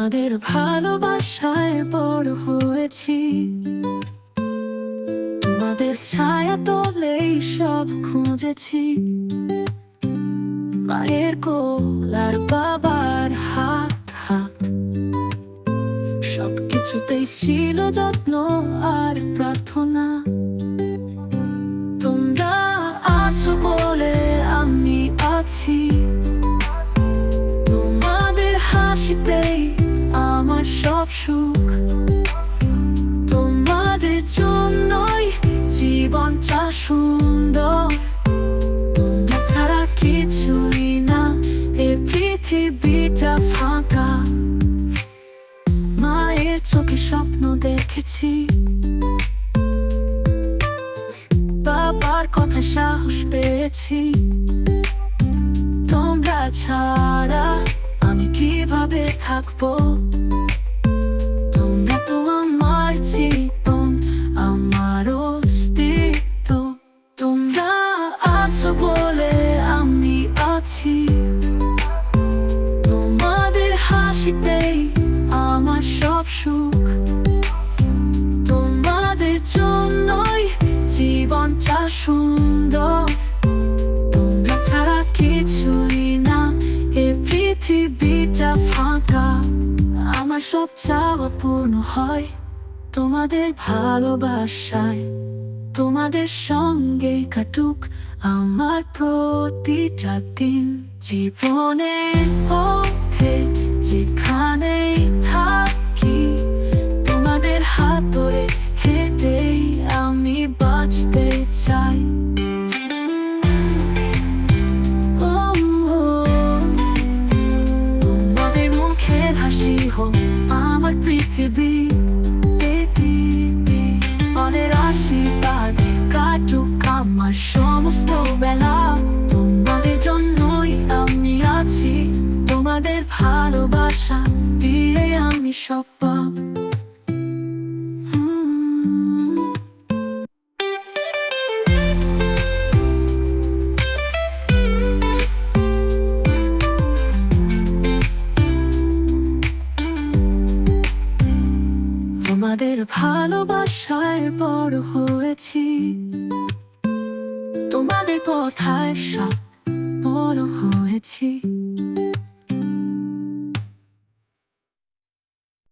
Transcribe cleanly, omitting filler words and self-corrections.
তোমাদের ভালোবাসায় বড় হয়েছি, তোমাদের ছায়া তলেই সব খুঁজেছি। মায়ের কোল আর বাবার হাত হাত, সবকিছুতেই ছিল যত্ন আর প্রার্থনা। তোমরা আছো বলে আমি আছি, তোমাদের হাসিতেই আমার সব সুখ। তোমাদের জন্যই জীবনটা সুন্দর, তোমরা ছাড়া কিছুই না এ পৃথিবীটা ফাঁকা। মায়ের চোখে স্বপ্ন দেখেছি, বাবার কথা সাহস পেয়েছি। তোমরা ছাড়া আমি কিভাবে থাকবো? তোমরা তো আমার জীবন, আমার অস্তিত্ব। তোমরা আছো বলে আমি আছি, তোমাদের হাসিতেই আমার সব সুখ। তোমাদের জন্যই জীবনটা সুন্দর, তোমরা ছাড়া কিছুই না এ পৃথিবীটা ফাঁকা। আমার সব চাওয়া পূর্ণ হয় তোমাদের ভালোবাসায়, তোমাদের সঙ্গে কাটুক আমার প্রতিটা দিন। জীবনের পথে যেখানেই থাকি, তোমাদের হাত ধরে হেঁটেই আমি বাঁচতে চাই। তোমাদের মুখের হাসি হোক আমার পৃথিবী, মনের আশীর্বাদে কাটুক আমার সমস্ত বেলা। তোমাদের জন্যই আমি আছি, তোমাদের ভালোবাসা দিয়ে আমি সব পাব। তোমাদের ভালোবাসায় বড় হয়েছি, তোমাদের কথায় সব বড় হয়েছি।